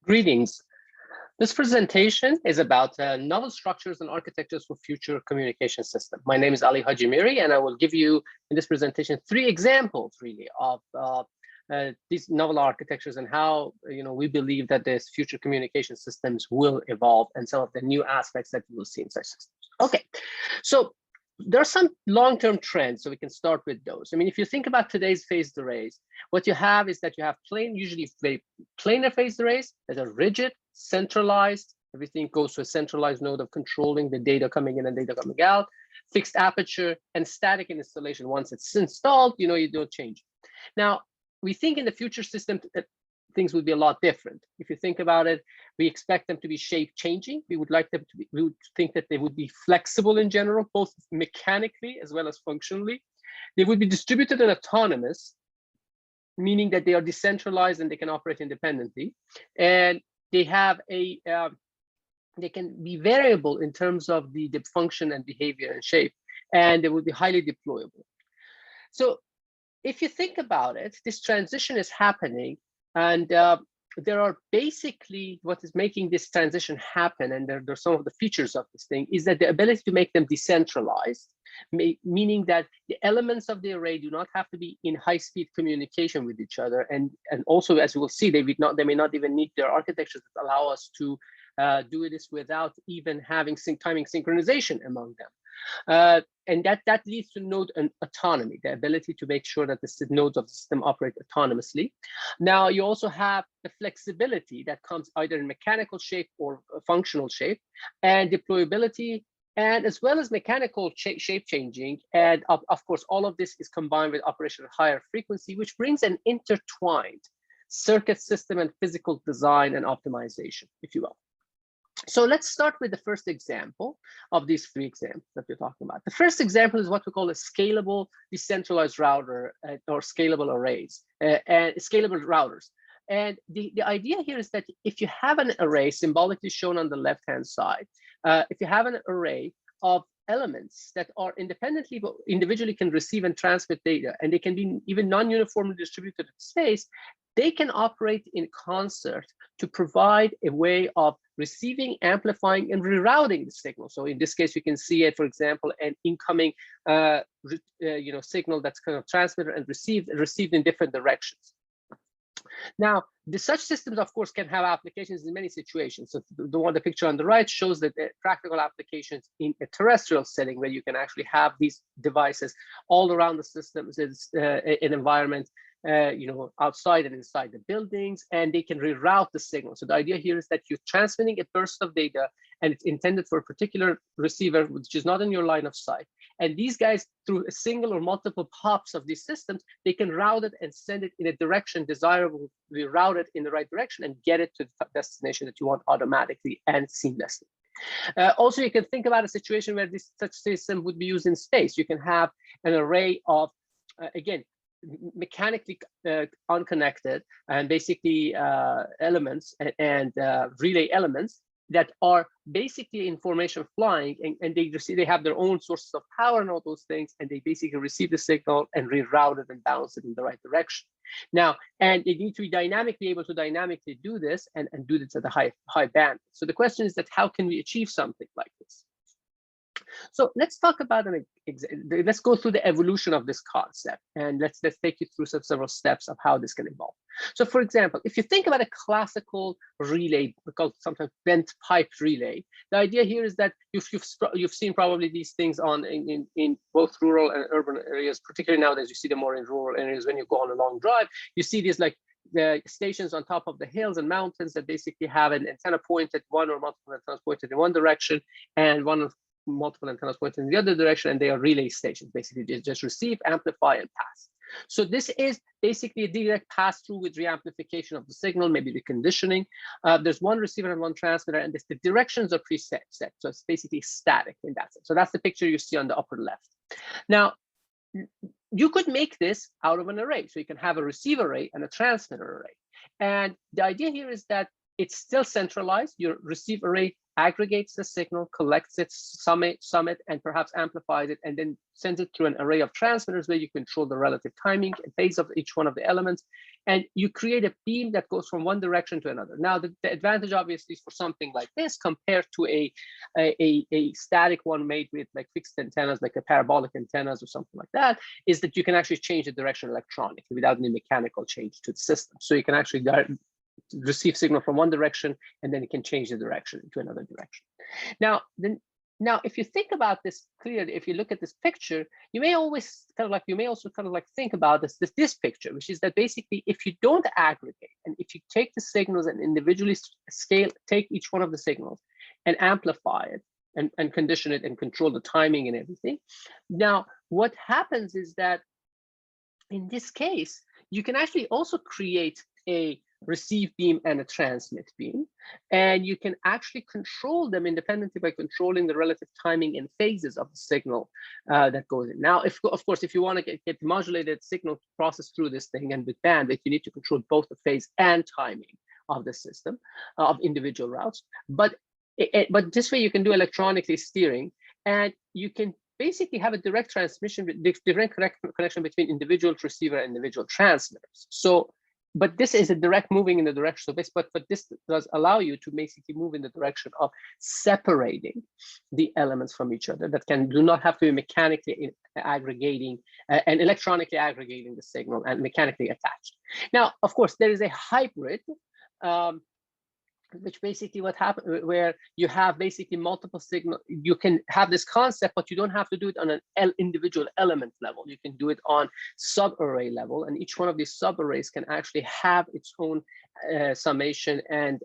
Greetings. This presentation is about novel structures and architectures for future communication system. My name is Ali Hajimiri, and I will give you in this presentation 3 examples really of these novel architectures and how we believe that these future communication systems will evolve and some of the new aspects that you will see in such systems. Okay, so there are some long-term trends, so we can start with those. I mean, if you think about today's phased arrays, what you have is that you have usually very planar phased arrays that are rigid, centralized. Everything goes to a centralized node of controlling the data coming in and data coming out, fixed aperture, and static installation. Once it's installed, you don't change. Now, we think in the future system that things would be a lot different. If you think about it, we expect them to be shape changing. We would like them to be, we would think that they would be flexible in general, both mechanically as well as functionally. They would be distributed and autonomous, meaning that they are decentralized and they can operate independently. And they have they can be variable in terms of the function and behavior and shape, and they will be highly deployable. So if you think about it, this transition is happening, and there are basically what is making this transition happen, and there are some of the features of this thing, is that the ability to make them decentralized, meaning that the elements of the array do not have to be in high-speed communication with each other, and also, as we will see, they may not even need their architectures that allow us to do this without even having timing synchronization among them. And that leads to node autonomy, the ability to make sure that the nodes of the system operate autonomously. Now, you also have the flexibility that comes either in mechanical shape or functional shape, and deployability, and as well as mechanical shape changing. And of course, all of this is combined with operation at higher frequency, which brings an intertwined circuit system and physical design and optimization, if you will. So let's start with the first example of these 3 examples that we're talking about. The first example is what we call a scalable decentralized router or scalable arrays and scalable routers. And the idea here is that if you have an array symbolically shown on the left-hand side, if you have an array of elements that are independently but individually can receive and transmit data, and they can be even non-uniformly distributed in space, they can operate in concert to provide a way of receiving, amplifying, and rerouting the signal. So in this case, you can see it, for example, an incoming signal that's kind of transmitted and received in different directions. Now, such systems, of course, can have applications in many situations. So the picture on the right shows that practical applications in a terrestrial setting where you can actually have these devices all around the systems, an environment, outside and inside the buildings, and they can reroute the signal. So the idea here is that you're transmitting a burst of data, and it's intended for a particular receiver, which is not in your line of sight. And these guys, through a single or multiple pops of these systems, they can route it and send it in a direction desirable, reroute it in the right direction, and get it to the destination that you want automatically and seamlessly. Also, you can think about a situation where such system would be used in space. You can have an array of, again, mechanically unconnected and basically elements and relay elements that are basically information flying, and they have their own sources of power and all those things, and they basically receive the signal and reroute it and bounce it in the right direction. Now, and they need to be able to dynamically do this and do this at a high bandwidth. So the question is that how can we achieve something like this? So let's talk about let's go through the evolution of this concept, and let's take you through several steps of how this can evolve. So, for example, if you think about a classical relay, called sometimes bent pipe relay, the idea here is that you've seen probably these things in both rural and urban areas, particularly nowadays. You see them more in rural areas. When you go on a long drive, you see these like the stations on top of the hills and mountains that basically have an antenna pointed, one or multiple antennas pointed in one direction, and multiple antennas pointed in the other direction, and they are relay stations. Basically, they just receive, amplify, and pass. So this is basically a direct pass-through with reamplification of the signal, maybe the conditioning. There's one receiver and one transmitter, and the directions are preset. So it's basically static in that sense. So that's the picture you see on the upper left. Now, you could make this out of an array. So you can have a receiver array and a transmitter array. And the idea here is that it's still centralized. Your receive array aggregates the signal, collects it, sum it, and perhaps amplifies it, and then sends it through an array of transmitters where you control the relative timing and phase of each one of the elements. And you create a beam that goes from one direction to another. Now, the advantage, obviously, is for something like this compared to a static one made with like fixed antennas, like a parabolic antennas or something like that, is that you can actually change the direction electronically without any mechanical change to the system. So you can actually receive signal from one direction, and then it can change the direction to another direction. Now, if you think about this clearly, if you look at this picture, you may always also think about this picture, which is that basically, if you don't aggregate, and if you take the signals and individually take each one of the signals and amplify it and condition it and control the timing and everything. Now, what happens is that in this case, you can actually also create a receive beam and a transmit beam, and you can actually control them independently by controlling the relative timing and phases of the signal that goes in. Now, of course, if you want to get modulated signal to process through this thing and with bandwidth, you need to control both the phase and timing of the system of individual routes. But this way you can do electronically steering, and you can basically have a direct transmission, direct connection between individual receiver and individual transmitters. So, but this is a direct moving in the direction of this, but this does allow you to basically move in the direction of separating the elements from each other that do not have to be mechanically aggregating and electronically aggregating the signal and mechanically attached. Now, of course, there is a hybrid, which basically what happens, where you have basically multiple signal. You can have this concept, but you don't have to do it on an individual element level. You can do it on subarray level, and each one of these subarrays can actually have its own summation and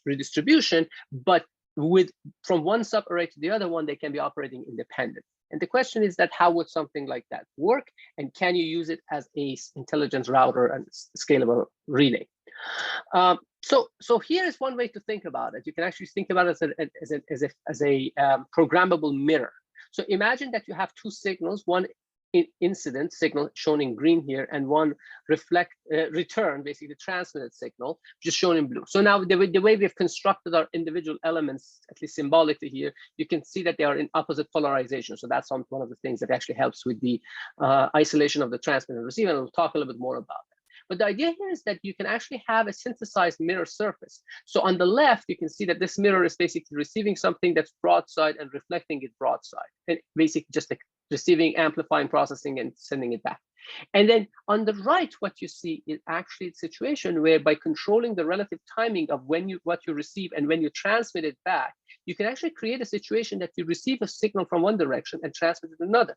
redistribution. But from one subarray to the other one, they can be operating independent. And the question is that how would something like that work, and can you use it as a intelligence router and scalable relay? So here is one way to think about it. You can actually think about it as a programmable mirror. So imagine that you have two signals, one incident signal shown in green here, and one return, basically transmitted signal, just shown in blue. So now the way we've constructed our individual elements, at least symbolically here, you can see that they are in opposite polarization. So that's one of the things that actually helps with the isolation of the transmitter and receiver, and we'll talk a little bit more about that. But the idea here is that you can actually have a synthesized mirror surface. So on the left, you can see that this mirror is basically receiving something that's broadside and reflecting it broadside, and basically just like receiving, amplifying, processing, and sending it back. And then on the right, what you see is actually a situation where by controlling the relative timing of what you receive and when you transmit it back, you can actually create a situation that you receive a signal from one direction and transmit it another.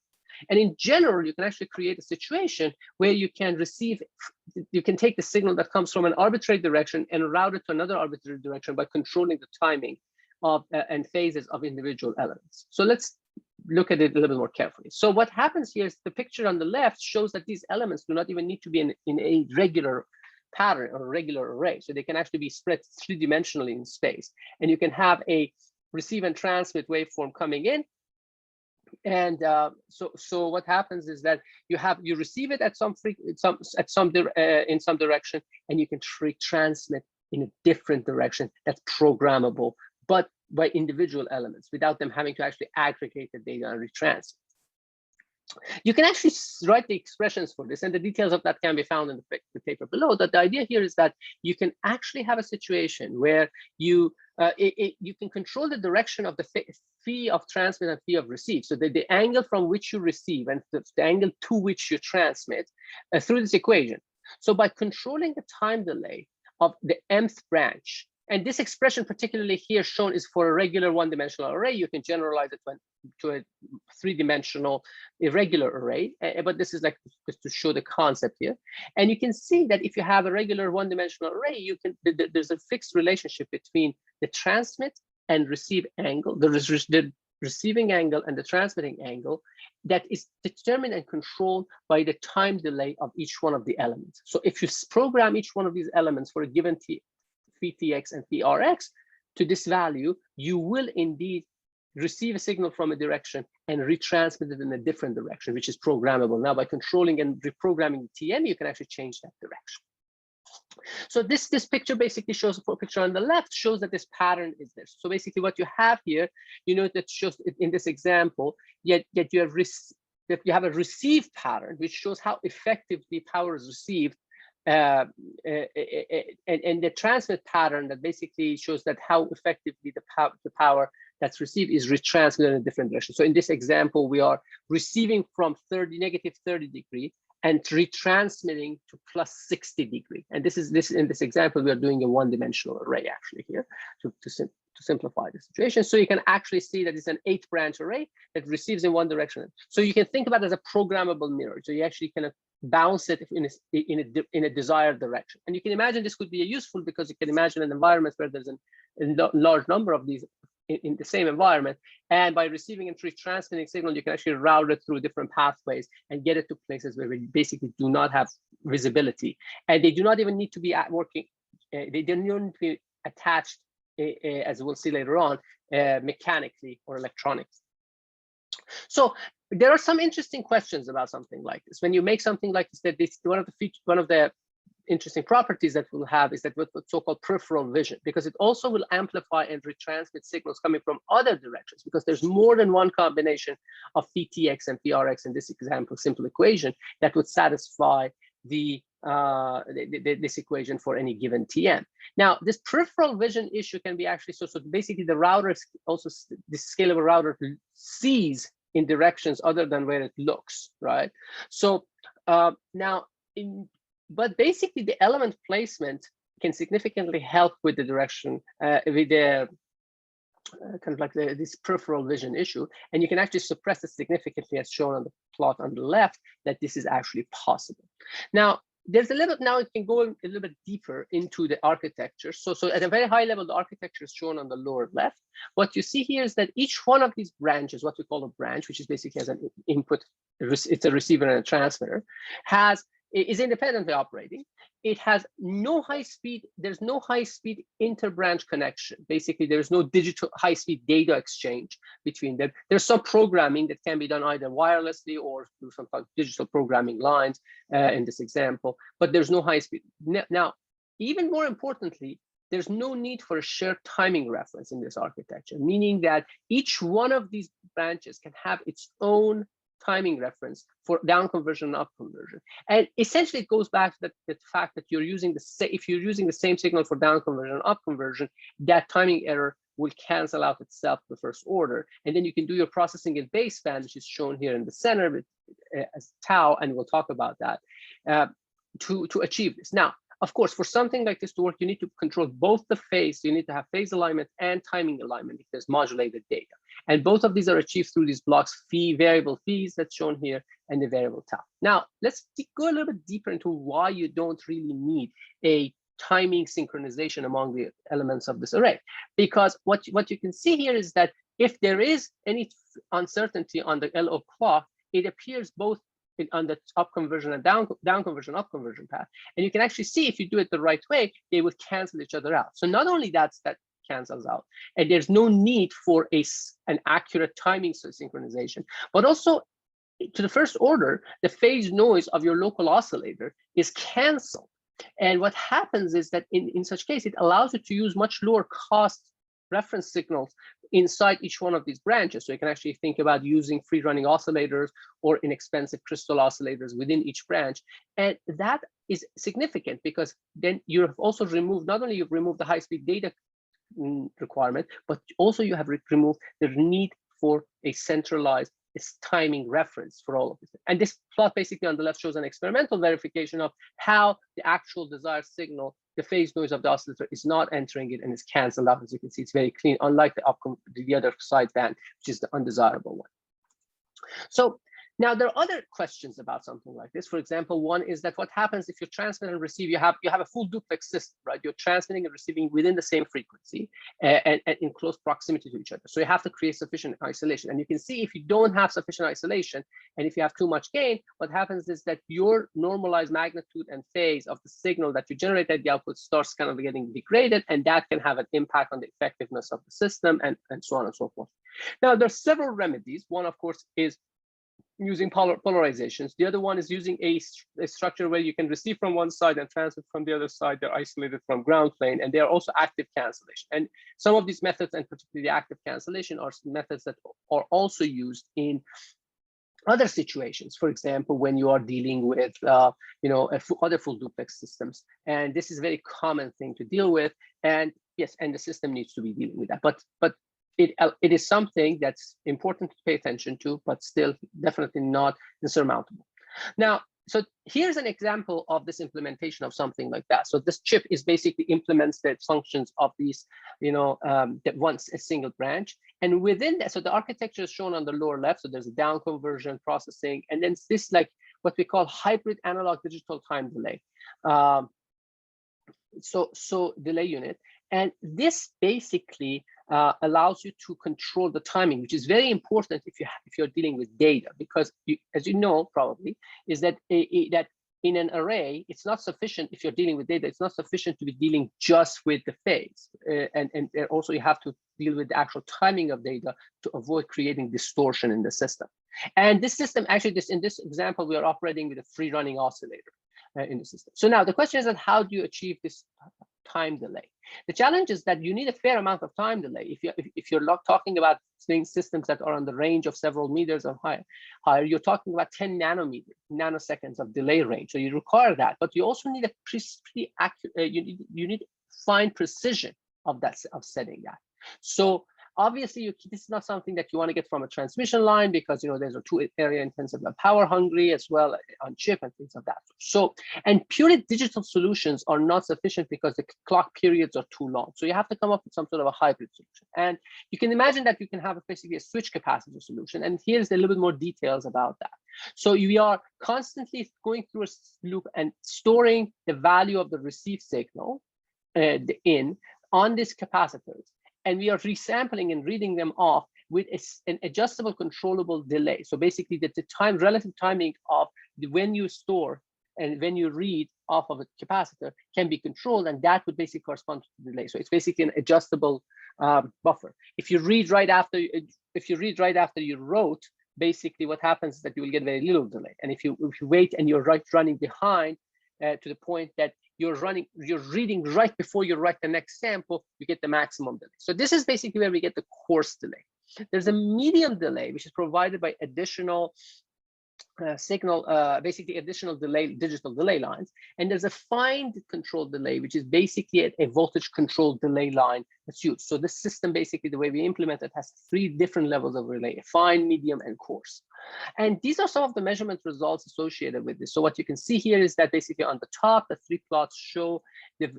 And in general, you can actually create a situation where you can take the signal that comes from an arbitrary direction and route it to another arbitrary direction by controlling the timing of and phases of individual elements. So let's look at it a little bit more carefully. So what happens here is the picture on the left shows that these elements do not even need to be in a regular pattern or regular array. So they can actually be spread three-dimensionally in space. And you can have a receive and transmit waveform coming in. And so what happens is that you receive it at in some direction, and you can transmit in a different direction that's programmable, but by individual elements without them having to actually aggregate the data and retransmit. You can actually write the expressions for this, and the details of that can be found in the paper below. But the idea here is that you can actually have a situation where you can control the direction of the phi of transmit and phi of receive. So the angle from which you receive and the angle to which you transmit through this equation. So by controlling the time delay of the mth branch, and this expression particularly here shown is for a regular one-dimensional array. You can generalize it to a three-dimensional irregular array, but this is like just to show the concept here. And you can see that if you have a regular one-dimensional array, there's a fixed relationship between the transmit and receive angle, the receiving angle and the transmitting angle, that is determined and controlled by the time delay of each one of the elements. So if you program each one of these elements for a given phi tx and phi rx to this value, you will indeed receive a signal from a direction and retransmit it in a different direction, which is programmable. Now, by controlling and reprogramming the TM, you can actually change that direction. So this picture basically shows, the picture on the left shows that this pattern is there. So basically what you have here, that shows in this example, yet you have a receive pattern, which shows how effectively power is received, and the transmit pattern that basically shows that how effectively the power that's received is retransmitted in a different direction. So in this example, we are receiving from negative 30 degree and retransmitting to plus 60 degree. And in this example, we are doing a one-dimensional array actually here to simplify the situation. So you can actually see that it's an 8-branch array that receives in one direction. So you can think about it as a programmable mirror. So you actually kind of bounce it in a desired direction. And you can imagine this could be useful because you can imagine an environment where there's a large number of these in the same environment, and by receiving and retransmitting signal, you can actually route it through different pathways and get it to places where we basically do not have visibility, and they do not even need to be working. They don't need to be attached, as we'll see later on, mechanically or electronically. So there are some interesting questions about something like this. When you make something like this, one of the interesting properties that we'll have is that what's so-called peripheral vision, because it also will amplify and retransmit signals coming from other directions, because there's more than one combination of PTX and PRX in this example, simple equation that would satisfy this equation for any given TM. Now, this peripheral vision issue can be actually, so basically the router also, this scalable router sees in directions other than where it looks, right? So but basically the element placement can significantly help with the direction, with the kind of like this peripheral vision issue. And you can actually suppress it significantly, as shown on the plot on the left, that this is actually possible. Now, there's a little, now it can go a little bit deeper into the architecture. So at a very high level, the architecture is shown on the lower left. What you see here is that each one of these branches, what we call a branch, which is basically as an input, it's a receiver and a transmitter, is independently operating. It has no high speed, there's no high speed inter-branch connection. Basically, there's no digital high speed data exchange between them. There's some programming that can be done either wirelessly or through some digital programming lines in this example, but there's no high speed. Now, even more importantly, there's no need for a shared timing reference in this architecture, meaning that each one of these branches can have its own timing reference for down conversion and up conversion. And essentially it goes back to the fact that if you're using the same signal for down conversion and up conversion, that timing error will cancel out itself the first order. And then you can do your processing in baseband, which is shown here in the center with, as tau, and we'll talk about that, to achieve this. Now, of course, for something like this to work, you need to control both the phase. So you need to have phase alignment and timing alignment if there's modulated data. And both of these are achieved through these blocks, variable fees that's shown here, and the variable tau. Now, let's go a little bit deeper into why you don't really need a timing synchronization among the elements of this array. Because what you can see here is that if there is any uncertainty on the LO clock, it appears both on the up conversion and down conversion, up conversion path. And you can actually see if you do it the right way, they would cancel each other out. So not only that cancels out, and there's no need for an accurate timing synchronization, but also to the first order, the phase noise of your local oscillator is canceled. And what happens is that in such case, it allows you to use much lower cost reference signals inside each one of these branches. So you can actually think about using free running oscillators or inexpensive crystal oscillators within each branch. And that is significant because then you have also removed, not only you've removed the high speed data requirement, but also you have removed the need for a centralized timing reference for all of this. And this plot basically on the left shows an experimental verification of how the actual desired signal, the phase noise of the oscillator, is not entering it and is canceled out. As you can see, it's very clean, unlike the other sideband, which is the undesirable one. So now there are other questions about something like this. For example, one is that what happens if you transmit and receive, you have a full duplex system, right? You're transmitting and receiving within the same frequency and in close proximity to each other. So you have to create sufficient isolation. And you can see if you don't have sufficient isolation and if you have too much gain, what happens is that your normalized magnitude and phase of the signal that you generate at the output starts kind of getting degraded, and that can have an impact on the effectiveness of the system and so on and so forth. Now, there's several remedies. One, of course, is using polarizations. The other one is using a structure where you can receive from one side and transmit from the other side. They're isolated from ground plane, and they are also active cancellation. And some of these methods, and particularly active cancellation, are methods that are also used in other situations. For example, when you are dealing with other full duplex systems, and this is a very common thing to deal with. And yes, and the system needs to be dealing with that. But it is something that's important to pay attention to, but still definitely not insurmountable. Now, so here's an example of this implementation of something like that. So this chip is basically implements the functions of these, that once a single branch. And within that, so the architecture is shown on the lower left. So there's a down conversion processing, and then this like what we call hybrid analog digital time delay. So delay unit. And this basically allows you to control the timing, which is very important if you're dealing with data, because as you know probably, is that that in an array, it's not sufficient if you're dealing with data. It's not sufficient to be dealing just with the phase, and also you have to deal with the actual timing of data to avoid creating distortion in the system. And this system actually, in this example, we are operating with a free running oscillator in the system. So now the question is that how do you achieve this time delay? The challenge is that you need a fair amount of time delay. If you're not talking about systems that are on the range of several meters or higher, you're talking about 10 nanoseconds of delay range. So you require that, but you also need a pretty accurate. You need fine precision of setting that. So obviously, this is not something that you want to get from a transmission line, because there's a too area intensive and power hungry as well on chip and things of that. So, and purely digital solutions are not sufficient because the clock periods are too long. So you have to come up with some sort of a hybrid solution. And you can imagine that you can have basically a switch capacitor solution. And here's a little bit more details about that. So we are constantly going through a loop and storing the value of the received signal on these capacitors. And we are resampling and reading them off with an adjustable controllable delay. So basically the relative timing of when you store and when you read off of a capacitor can be controlled, and that would basically correspond to the delay. So it's basically an adjustable buffer. If you read right after you wrote, basically what happens is that you will get very little delay. And if you wait and you're running behind to the point that you're reading right before you write the next sample, you get the maximum delay. So this is basically where we get the coarse delay. There's a medium delay, which is provided by additional basically additional digital delay lines. And there's a fine control delay, which is basically a voltage control delay line that's used. So this system, basically the way we implement it, has 3 different levels of relay: fine, medium, and coarse. And these are some of the measurement results associated with this. So what you can see here is that basically on the top, the 3 plots show the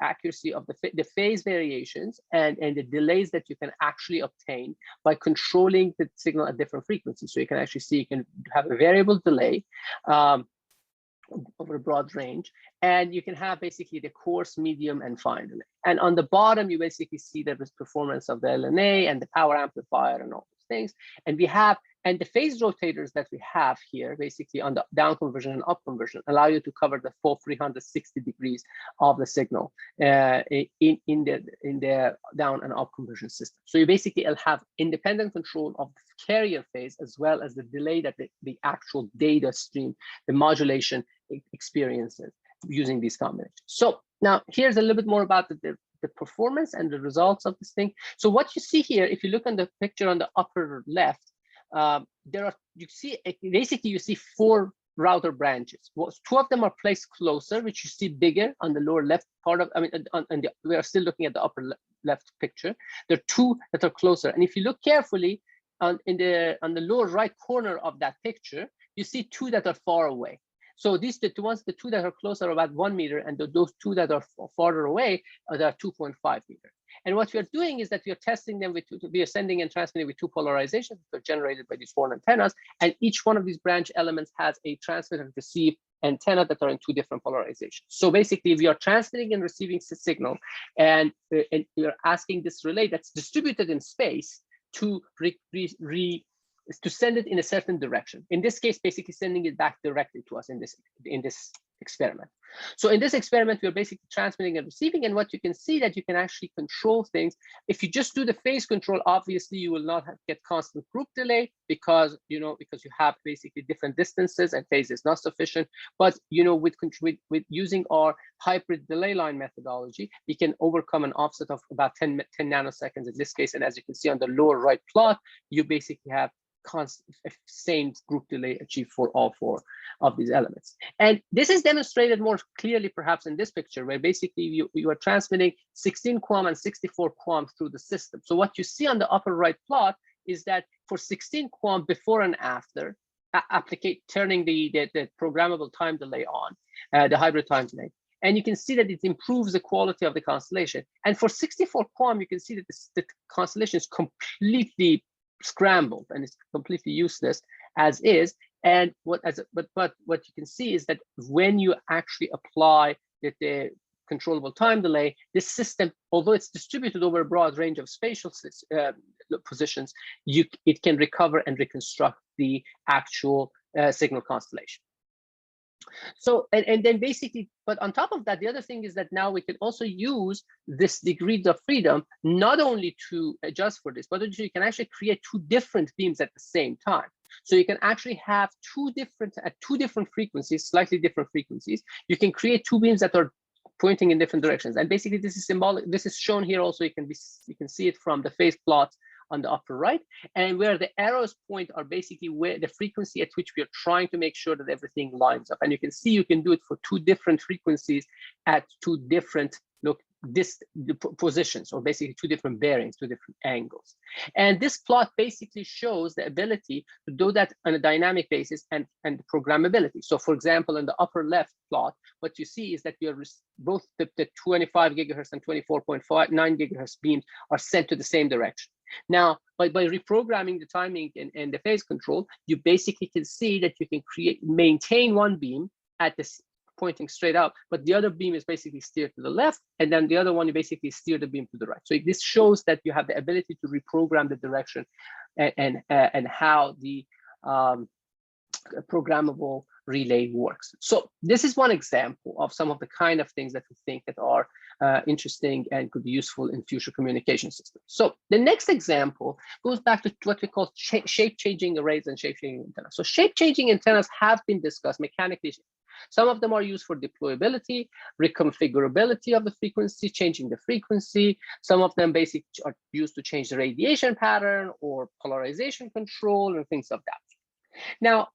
accuracy of the phase variations and the delays that you can actually obtain by controlling the signal at different frequencies. So you can actually see you can have a variable delay over a broad range, and you can have basically the coarse, medium, and fine delay. And on the bottom, you basically see the performance of the LNA and the power amplifier and all those things. And the phase rotators that we have here, basically on the down conversion and up conversion, allow you to cover the full 360 degrees of the signal in the down and up conversion system. So you basically have independent control of the carrier phase as well as the delay that the actual data stream, the modulation experiences using these combinations. So now here's a little bit more about the performance and the results of this thing. So what you see here, if you look on the picture on the upper left, you see 4 router branches. Well, 2 of them are placed closer, which you see bigger on the lower left part of. We are still looking at the upper left picture. There are 2 that are closer, and if you look carefully on the lower right corner of that picture, you see 2 that are far away. So the 2 that are closer are about 1 meter, and those 2 that are farther away are 2.5 meters. And what we are doing is that we are testing them we are sending and transmitting with 2 polarizations that are generated by these 4 antennas, and each one of these branch elements has a transmit and receive antenna that are in 2 different polarizations. So basically, we are transmitting and receiving signal, and we are asking this relay that's distributed in space to send it in a certain direction. In this case, basically sending it back directly to us in this experiment. So in this experiment, we're basically transmitting and receiving, and what you can see that you can actually control things. If you just do the phase control, obviously you will not get constant group delay because you have basically different distances and phase is not sufficient. But with using our hybrid delay line methodology, we can overcome an offset of about 10 nanoseconds in this case. And as you can see on the lower right plot, you basically have constant same group delay achieved for all four of these elements. And this is demonstrated more clearly perhaps in this picture, where basically you are transmitting 16 QAM and 64 QAM through the system. So what you see on the upper right plot is that for 16 QAM before and after, turning the programmable time delay on, the hybrid time delay, and you can see that it improves the quality of the constellation. And for 64 QAM, you can see that the constellation is completely scrambled and it's completely useless as is. And what you can see is that when you actually apply the controllable time delay, this system, although it's distributed over a broad range of spatial positions, it can recover and reconstruct the actual signal constellation. So, and then basically, but on top of that, the other thing is that now we can also use this degrees of freedom, not only to adjust for this, but you can actually create two different beams at the same time. So you can actually have at two different frequencies, slightly different frequencies. You can create two beams that are pointing in different directions. And basically this is symbolic. This is shown here also. You can see it from the phase plots on the upper right, and where the arrows point are basically where the frequency at which we are trying to make sure that everything lines up. And you can see you can do it for two different frequencies at two different positions, or basically two different bearings, two different angles. And this plot basically shows the ability to do that on a dynamic basis and programmability. So for example, in the upper left plot, what you see is that we are both the 25 gigahertz and 24.9 gigahertz beams are sent to the same direction. Now, by reprogramming the timing and the phase control, you basically can see that you can maintain one beam at this pointing straight out, but the other beam is basically steered to the left, and then the other one you basically steer the beam to the right. So this shows that you have the ability to reprogram the direction and how the programmable relay works. So this is one example of some of the kind of things that we think that are interesting and could be useful in future communication systems. So the next example goes back to what we call shape-changing arrays and shape-changing antennas. So shape-changing antennas have been discussed mechanically. Some of them are used for deployability, reconfigurability of the frequency, changing the frequency. Some of them basically are used to change the radiation pattern or polarization control and things of that. Now,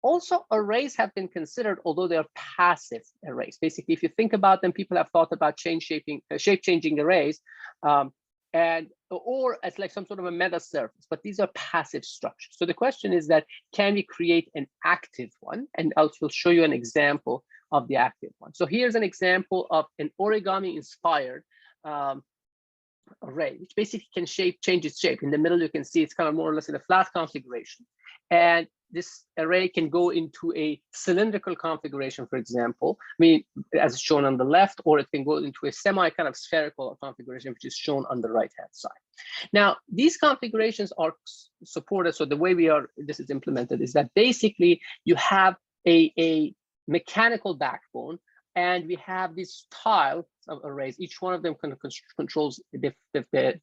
also, arrays have been considered, although they are passive arrays. Basically, if you think about them, people have thought about shape-changing arrays, or as like some sort of a meta surface, but these are passive structures. So the question is that, can we create an active one? And I'll show you an example of the active one. So here's an example of an origami-inspired array, which basically can change its shape. In the middle, you can see it's kind of more or less in a flat configuration. And this array can go into a cylindrical configuration, for example, as shown on the left, or it can go into a semi kind of spherical configuration, which is shown on the right-hand side. Now, these configurations are supported. So the way this is implemented is that basically you have a mechanical backbone, and we have these tiles of arrays. Each one of them controls the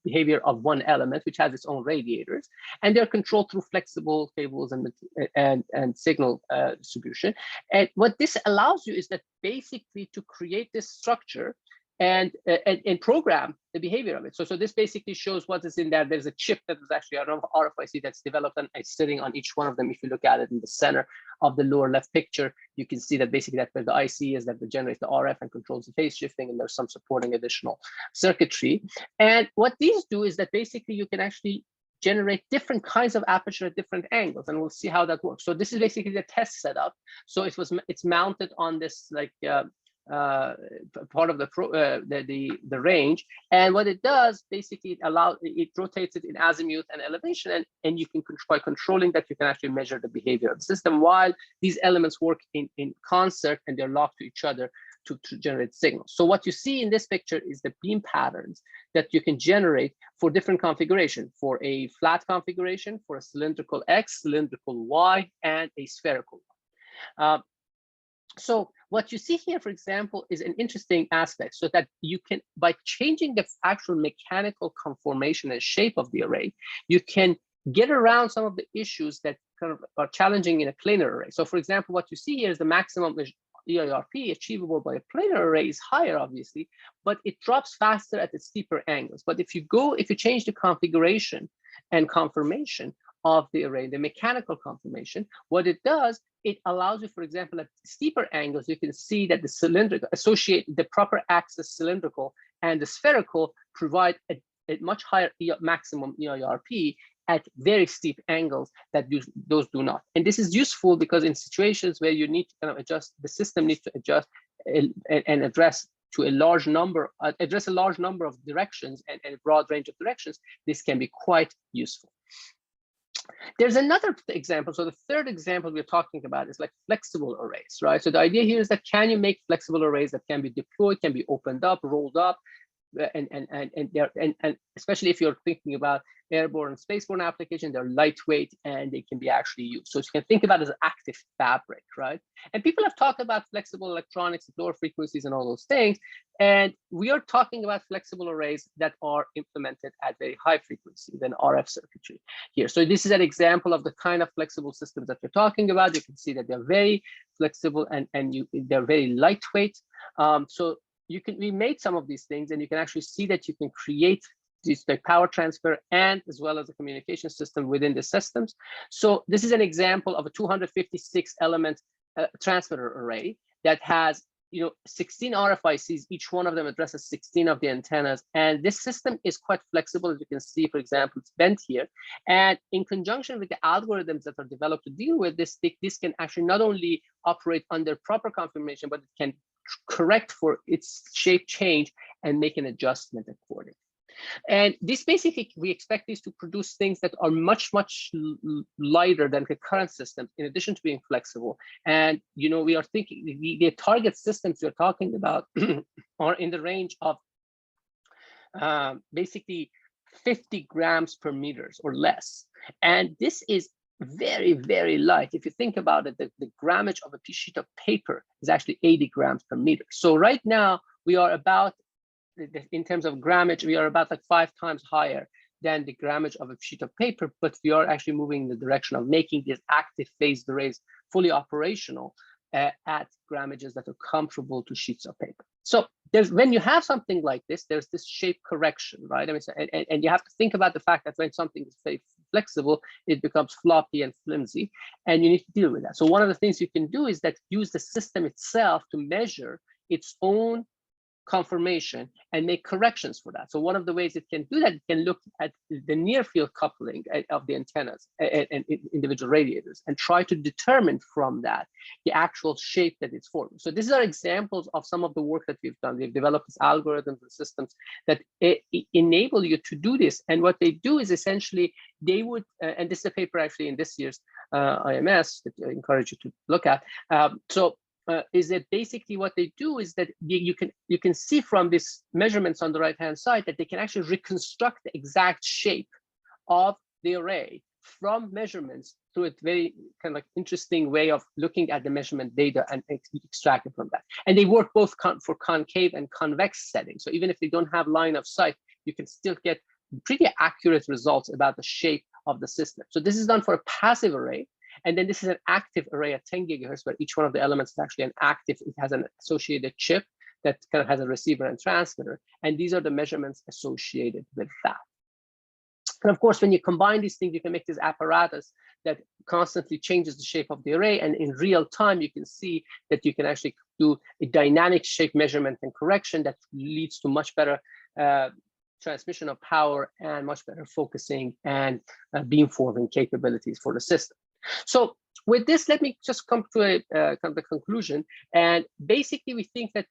behavior of one element, which has its own radiators, and they're controlled through flexible cables and signal distribution. And what this allows you is that basically to create this structure and program the behavior of it. So this basically shows what is in there. There's a chip that is actually an RFIC that's developed and it's sitting on each one of them. If you look at it in the center of the lower left picture, you can see that basically that's where the IC is that generates the RF and controls the phase shifting, and there's some supporting additional circuitry. And what these do is that basically you can actually generate different kinds of aperture at different angles, and we'll see how that works. So this is basically the test setup. So it's mounted on this like part of the range, and what it does basically it rotates it in azimuth and elevation, and you can by controlling that you can actually measure the behavior of the system while these elements work in concert and they're locked to each other to generate signals. So what you see in this picture is the beam patterns that you can generate for different configuration, for a flat configuration, for a cylindrical X, cylindrical Y, and a spherical Y. So what you see here, for example, is an interesting aspect, so that you can, by changing the actual mechanical conformation and shape of the array, you can get around some of the issues that kind of are challenging in a planar array. So for example, what you see here is the maximum EIRP achievable by a planar array is higher, obviously, but it drops faster at the steeper angles. But if you change the configuration and conformation of the array, the mechanical conformation, what it does, it allows you, for example, at steeper angles, you can see that the cylindrical, the proper axis cylindrical and the spherical provide a much higher maximum EIRP at very steep angles that those do not. And this is useful because in situations where you need to kind of adjust, the system needs to adjust and address a large number of directions and a broad range of directions, this can be quite useful. There's another example. So the third example we're talking about is like flexible arrays, right? So the idea here is that can you make flexible arrays that can be deployed, can be opened up, rolled up, and especially if you're thinking about airborne and spaceborne application, they're lightweight and they can be actually used. So you can think about it as an active fabric, right? And people have talked about flexible electronics at lower frequencies and all those things. And we are talking about flexible arrays that are implemented at very high frequency than RF circuitry here. So this is an example of the kind of flexible systems that we're talking about. You can see that they're very flexible and they're very lightweight. So we made some of these things, and you can actually see that you can create this like power transfer and as well as a communication system within the systems. So this is an example of a 256 element transmitter array that has 16 RFICs. Each one of them addresses 16 of the antennas, and this system is quite flexible. As you can see, for example, it's bent here, and in conjunction with the algorithms that are developed to deal with this, this can actually not only operate under proper confirmation, but it can correct for its shape change and make an adjustment accordingly. And this basically, we expect these to produce things that are much, much lighter than the current systems, in addition to being flexible. And, we are thinking the target systems we're talking about are in the range of basically 50 grams per meters or less. And this is very, very light. If you think about it, the grammage of a sheet of paper is actually 80 grams per meter. So right now we are about, in terms of grammage, we are about like 5 times higher than the grammage of a sheet of paper, but we are actually moving in the direction of making these active phased arrays fully operational at grammages that are comparable to sheets of paper. So when you have something like this, there's this shape correction, right? I mean, and you have to think about the fact that when something is very flexible, it becomes floppy and flimsy, and you need to deal with that. So one of the things you can do is that use the system itself to measure its own conformation and make corrections for that. So one of the ways it can do that, it can look at the near field coupling of the antennas and individual radiators and try to determine from that the actual shape that it's forming. So these are examples of some of the work that we've done. We've developed these algorithms and systems that enable you to do this. And what they do is essentially they would, and this is a paper actually in this year's IMS that I encourage you to look at. Is that basically what they do is that you can see from these measurements on the right hand side that they can actually reconstruct the exact shape of the array from measurements through a very kind of like interesting way of looking at the measurement data and extracting from that. And they work both for concave and convex settings. So even if they don't have line of sight, you can still get pretty accurate results about the shape of the system. So this is done for a passive array. And then this is an active array at 10 gigahertz, where each one of the elements is actually an active, it has an associated chip that kind of has a receiver and transmitter. And these are the measurements associated with that. And of course, when you combine these things, you can make this apparatus that constantly changes the shape of the array. And in real time, you can see that you can actually do a dynamic shape measurement and correction that leads to much better transmission of power and much better focusing and beamforming capabilities for the system. So with this, let me just come to a kind of the conclusion. And basically, we think that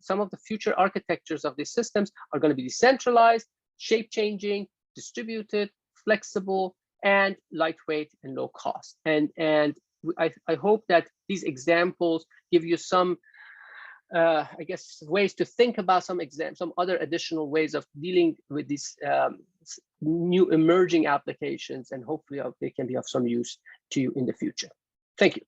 some of the future architectures of these systems are going to be decentralized, shape-changing, distributed, flexible, and lightweight and low cost. And I hope that these examples give you some, I guess, ways to think about some other additional ways of dealing with these new emerging applications, and hopefully they can be of some use to you in the future. Thank you.